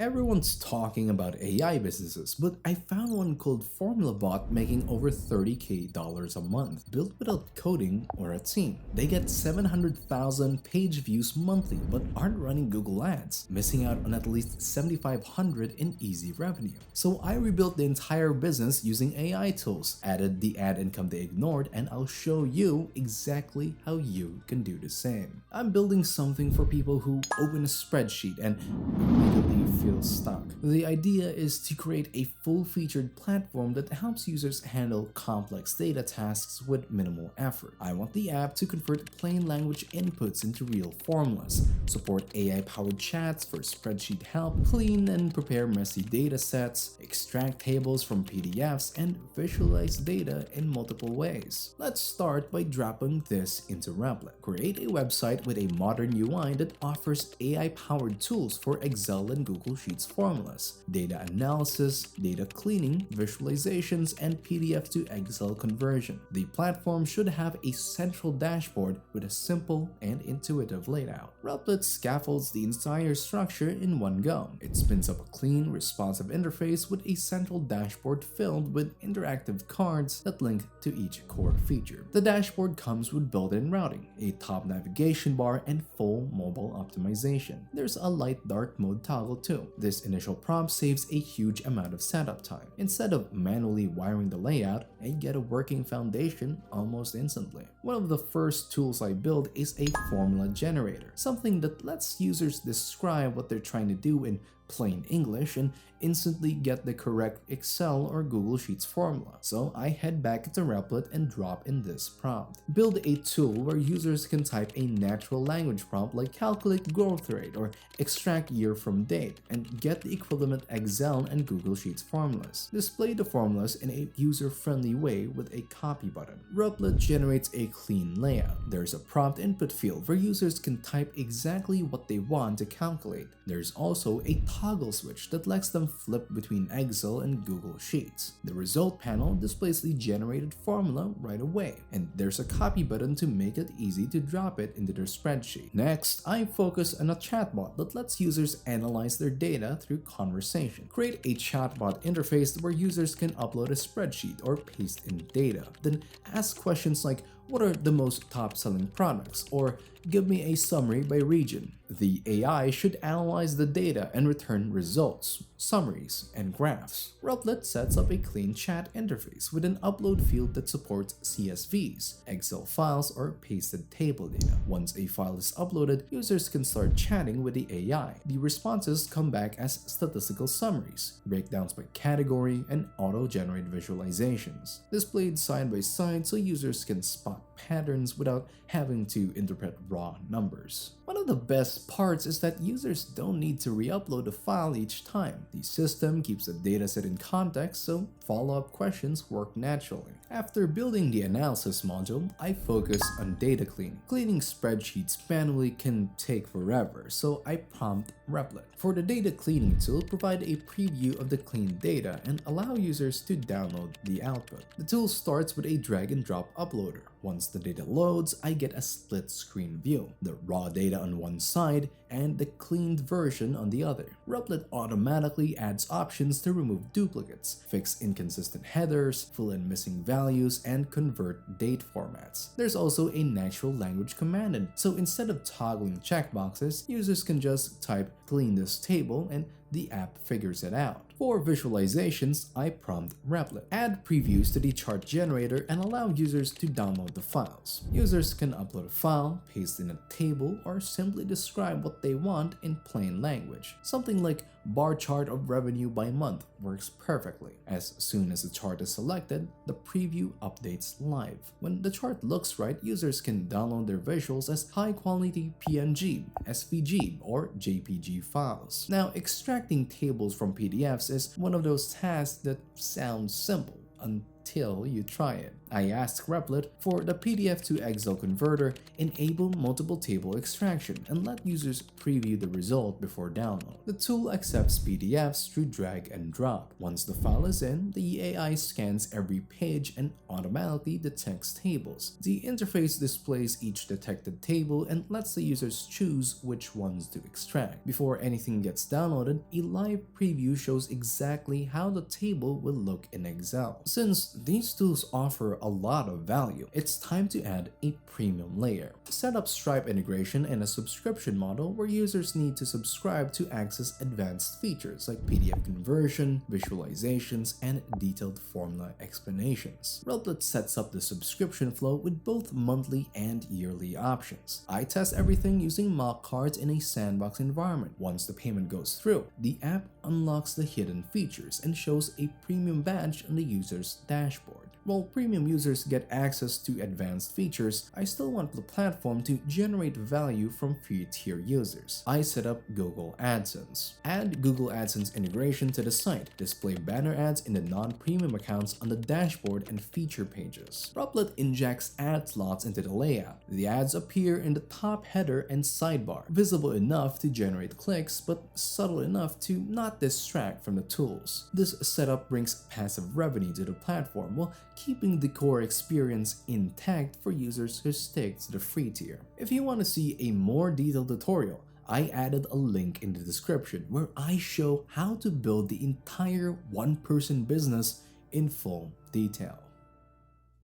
Everyone's talking about AI businesses, but I found one called FormulaBot making over $30K a month, built without coding or a team. They get 700,000 page views monthly but aren't running Google Ads, missing out on at least 7,500 in easy revenue. So I rebuilt the entire business using AI tools, added the ad income they ignored, and I'll show you exactly how you can do the same. I'm building something for people who open a spreadsheet and immediately feel stuck. The idea is to create a full-featured platform that helps users handle complex data tasks with minimal effort. I want the app to convert plain language inputs into real formulas, support AI-powered chats for spreadsheet help, clean and prepare messy data sets, extract tables from PDFs, and visualize data in multiple ways. Let's start by dropping this into Replit. Create a website with a modern UI that offers AI-powered tools for Excel and Google Sheets formulas, data analysis, data cleaning, visualizations, and PDF to Excel conversion. The platform should have a central dashboard with a simple and intuitive layout. Replit scaffolds the entire structure in one go. It spins up a clean, responsive interface with a central dashboard filled with interactive cards that link to each core feature. The dashboard comes with built-in routing, a top navigation bar, and full mobile optimization. There's a light dark mode toggle too. This initial prompt saves a huge amount of setup time. Instead of manually wiring the layout, I get a working foundation almost instantly. One of the first tools I build is a formula generator, something that lets users describe what they're trying to do in plain English and instantly get the correct Excel or Google Sheets formula. So I head back into Replit and drop in this prompt. Build a tool where users can type a natural language prompt like calculate growth rate or extract year from date and get the equivalent Excel and Google Sheets formulas. Display the formulas in a user-friendly way with a copy button. Replit generates a clean layout. There's a prompt input field where users can type exactly what they want to calculate. There's also a toggle switch that lets them flip between Excel and Google Sheets. The result panel displays the generated formula right away, and there's a copy button to make it easy to drop it into their spreadsheet. Next, I focus on a chatbot that lets users analyze their data through conversation. Create a chatbot interface where users can upload a spreadsheet or paste in data, then ask questions like, what are the most top-selling products? Or give me a summary by region. The AI should analyze the data and return results, summaries, and graphs. Replit sets up a clean chat interface with an upload field that supports CSVs, Excel files, or pasted table data. Once a file is uploaded, users can start chatting with the AI. The responses come back as statistical summaries, breakdowns by category, and auto-generate visualizations, displayed side by side so users can spot patterns without having to interpret raw numbers. One of the best parts is that users don't need to re-upload the file each time. The system keeps the dataset in context, so follow-up questions work naturally. After building the analysis module, I focus on data cleaning. Cleaning spreadsheets manually can take forever, so I prompt Replit. For the data cleaning tool, provide a preview of the cleaned data and allow users to download the output. The tool starts with a drag and drop uploader. Once the data loads, I get a split screen view, the raw data on one side and the cleaned version on the other. Replit automatically adds options to remove duplicates, fix inconsistent headers, fill in missing values, and convert date formats. There's also a natural language command, so instead of toggling checkboxes, users can just type clean this table and the app figures it out. For visualizations, I prompt Replit. Add previews to the chart generator and allow users to download the files. Users can upload a file, paste in a table, or simply describe what they want in plain language. Something like bar chart of revenue by month works perfectly. As soon as the chart is selected, the preview updates live. When the chart looks right, users can download their visuals as high-quality PNG, SVG, or JPG files. Now, extracting tables from PDFs is one of those tasks that sounds simple until till you try it. I asked Replit for the PDF to Excel converter, enable multiple table extraction, and let users preview the result before download. The tool accepts PDFs through drag and drop. Once the file is in, the AI scans every page and automatically detects tables. The interface displays each detected table and lets the users choose which ones to extract. Before anything gets downloaded, a live preview shows exactly how the table will look in Excel. Since these tools offer a lot of value, it's time to add a premium layer. Set up Stripe integration in a subscription model where users need to subscribe to access advanced features like PDF conversion, visualizations, and detailed formula explanations. Replit sets up the subscription flow with both monthly and yearly options. I test everything using mock cards in a sandbox environment. Once the payment goes through, the app unlocks the hidden features and shows a premium badge on the user's dashboard. While premium users get access to advanced features, I still want the platform to generate value from free tier users. I set up Google AdSense. Add Google AdSense integration to the site. Display banner ads in the non-premium accounts on the dashboard and feature pages. Replit injects ad slots into the layout. The ads appear in the top header and sidebar, visible enough to generate clicks but subtle enough to not distract from the tools. This setup brings passive revenue to the platform while keeping the core experience intact for users who stick to the free tier. If you want to see a more detailed tutorial, I added a link in the description where I show how to build the entire one-person business in full detail.